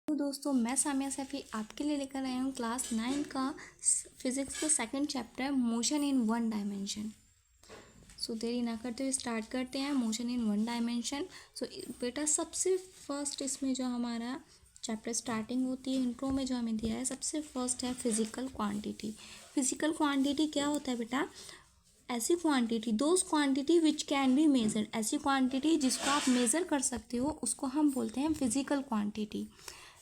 तो दोस्तों मैं सामिया सैफी आपके लिए लेकर आई हूँ क्लास 9 का फिज़िक्स का second chapter motion in one dimension. So देरी ना करते हुए स्टार्ट करते हैं motion in one dimension. So बेटा सबसे फर्स्ट इसमें जो हमारा चैप्टर स्टार्टिंग होती है इंट्रो में जो हमें दिया है सबसे फर्स्ट है फिज़िकल क्वांटिटी। फिज़िकल क्वांटिटी क्या होता है बेटा? ऐसी quantity those quantity which can be measured, ऐसी क्वांटिटी जिसको आप मेज़र कर सकते हो उसको हम बोलते हैं physical quantity.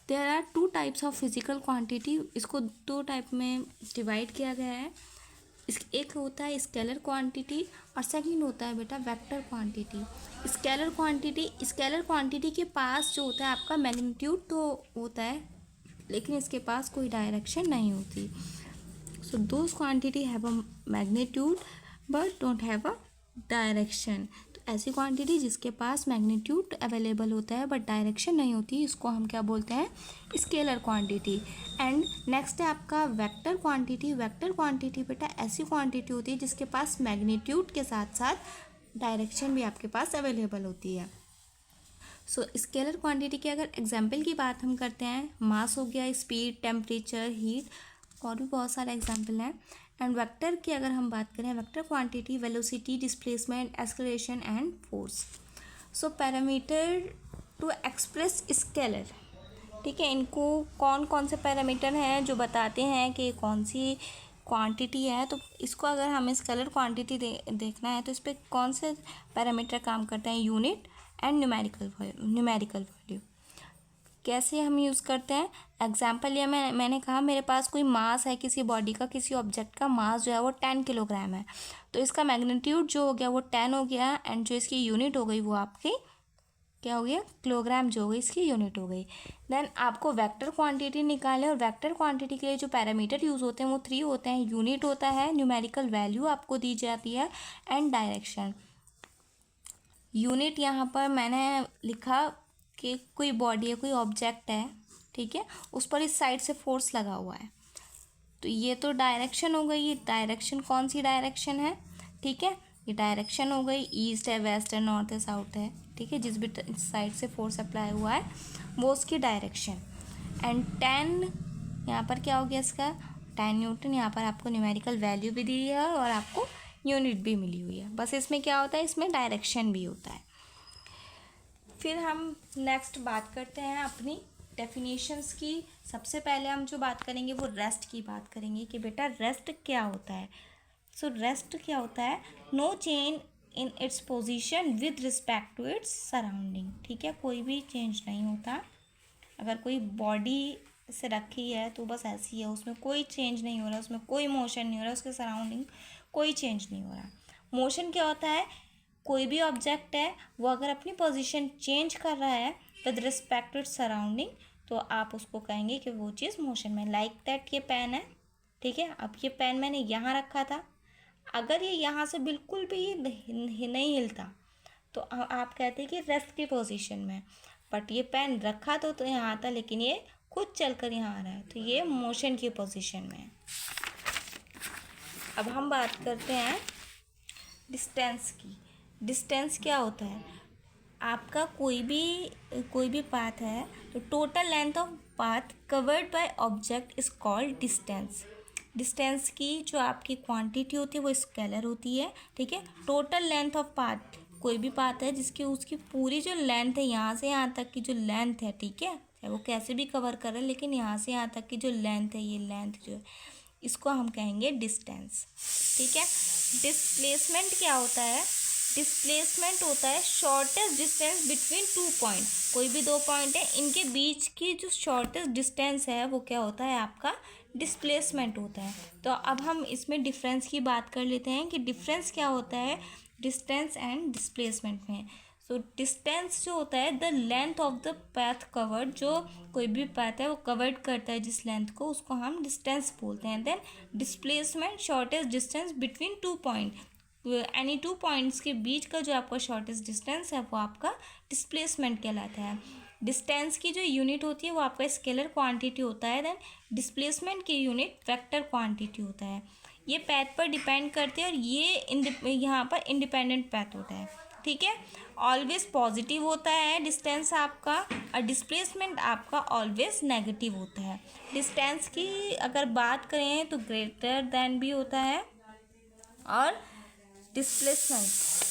There are two types of physical quantity, इसको दो टाइप में डिवाइड किया गया है। एक होता है स्केलर क्वांटिटी और सेकंड होता है बेटा वेक्टर क्वांटिटी। स्केलर क्वांटिटी के पास जो होता है आपका मैग्नीट्यूड तो होता है लेकिन इसके पास कोई डायरेक्शन नहीं होती। So those quantity have a magnitude but don't have a direction. तो ऐसी क्वांटिटी जिसके पास मैग्नीट्यूड अवेलेबल होता है बट डायरेक्शन नहीं होती, इसको हम क्या बोलते हैं? Scalar quantity. एंड नेक्स्ट है आपका वेक्टर क्वांटिटी। वेक्टर क्वांटिटी बेटा ऐसी क्वांटिटी होती है जिसके पास मैग्नीट्यूड के साथ साथ डायरेक्शन भी आपके पास अवेलेबल होती है। सो स्केलर क्वांटिटी के अगर एग्जाम्पल की बात हम करते हैं, मास हो गया, स्पीड, टेम्परेचर, हीट, और भी बहुत सारे एग्जाम्पल हैं। एंड वेक्टर की अगर हम बात करें, vector quantity velocity, displacement, acceleration and force. So parameter to express scalar, ठीक है, इनको कौन कौन से पैरामीटर हैं जो बताते हैं कि कौन सी क्वांटिटी है। तो इसको अगर हमें स्केलर क्वांटिटी देखना है तो इस पर कौन से पैरामीटर काम करते हैं? Unit and numerical value. कैसे हम यूज़ करते हैं? एग्जाम्पल लिया मैंने कहा मेरे पास कोई मास है किसी बॉडी का, किसी ऑब्जेक्ट का मास जो है वो 10 किलोग्राम है, तो इसका मैग्नीट्यूड जो हो गया वो 10 हो गया एंड जो इसकी यूनिट हो गई वो आपकी क्या हो गया? किलोग्राम जो हो गई इसकी यूनिट हो गई। देन आपको वेक्टर क्वांटिटी निकालना है और वेक्टर क्वांटिटी के लिए जो पैरामीटर यूज़ होते हैं वो 3 होते हैं। यूनिट होता है, न्यूमेरिकल वैल्यू आपको दी जाती है एंड डायरेक्शन। यूनिट यहाँ पर मैंने लिखा कि कोई बॉडी है, कोई ऑब्जेक्ट है, ठीक है, उस पर इस साइड से फोर्स लगा हुआ है, तो ये तो डायरेक्शन हो गई। ये डायरेक्शन कौन सी डायरेक्शन है? ठीक है, ये डायरेक्शन हो गई, ईस्ट है, वेस्ट है, नॉर्थ है, साउथ है, ठीक है, जिस भी साइड से फोर्स अप्लाई हुआ है वो उसकी डायरेक्शन। एंड 10 यहाँ पर क्या हो गया इसका? 10 न्यूटन। यहाँ पर आपको न्यूमेरिकल वैल्यू भी दी है और आपको यूनिट भी मिली हुई है। बस इसमें क्या होता है? इसमें डायरेक्शन भी होता है। फिर हम नेक्स्ट बात करते हैं अपनी डेफिनेशंस की। सबसे पहले हम जो बात करेंगे वो रेस्ट की बात करेंगे कि बेटा रेस्ट क्या होता है। सो रेस्ट क्या होता है? No change in its position with respect to its surrounding, ठीक है, कोई भी चेंज नहीं होता। अगर कोई बॉडी से रखी है तो बस ऐसी है, उसमें कोई चेंज नहीं हो रहा, उसमें कोई मोशन नहीं हो रहा, उसके सराउंडिंग कोई चेंज नहीं हो रहा। मोशन क्या होता है? कोई भी ऑब्जेक्ट है वो अगर अपनी पोजीशन चेंज कर रहा है with respect to its surrounding तो आप उसको कहेंगे कि वो चीज़ मोशन में। लाइक दैट ये पेन है, ठीक है, अब ये पेन मैंने यहाँ रखा था, अगर ये यहाँ से बिल्कुल भी नहीं हिलता तो आप कहते हैं कि रेस्ट की पोजीशन में। बट ये पेन रखा तो यहाँ था लेकिन ये खुद चलकर यहाँ आ रहा है, तो ये मोशन की पोजीशन में है। अब हम बात करते हैं डिस्टेंस की। डिस्टेंस क्या होता है? आपका कोई भी पाथ है तो total length of path covered by object is called distance. Distance की जो आपकी क्वांटिटी होती है वो स्केलर होती है, ठीक है। टोटल लेंथ ऑफ पाथ, कोई भी पाथ है जिसकी उसकी पूरी जो लेंथ है यहाँ से यहाँ तक की जो लेंथ है, ठीक है, चाहे वो कैसे भी कवर कर रहे हैं लेकिन यहाँ से यहाँ तक की जो लेंथ है, ये लेंथ जो है इसको हम कहेंगे डिस्टेंस, ठीक है। डिस्प्लेसमेंट क्या होता है? डिस्प्लेसमेंट होता है shortest distance between two point. कोई भी दो पॉइंट है, इनके बीच की जो शॉर्टेस्ट डिस्टेंस है वो क्या होता है? आपका डिस्प्लेसमेंट होता है। तो अब हम इसमें डिफरेंस की बात कर लेते हैं कि डिफरेंस क्या होता है डिस्टेंस एंड डिस्प्लेसमेंट में। सो डिस्टेंस जो होता है the length of the path covered, जो कोई भी पाथ है वो कवर्ड करता है जिस लेंथ को, उसको हम डिस्टेंस बोलते हैं। Then displacement shortest distance between two point, any two points के बीच का जो आपका शॉर्टेस्ट डिस्टेंस है वो आपका डिस्प्लेसमेंट कहलाता है। डिस्टेंस की जो यूनिट होती है वो आपका स्केलर क्वांटिटी होता है। देन डिस्प्लेसमेंट की यूनिट वेक्टर क्वांटिटी होता है। ये पैथ पर डिपेंड करते हैं और ये यहाँ पर इंडिपेंडेंट पैथ होता है, ठीक है। ऑलवेज पॉजिटिव होता है डिस्टेंस आपका, और डिस्प्लेसमेंट आपका ऑलवेज नेगेटिव होता है। डिस्टेंस की अगर बात करें तो ग्रेटर देन भी होता है, और डिस्प्लेसमेंट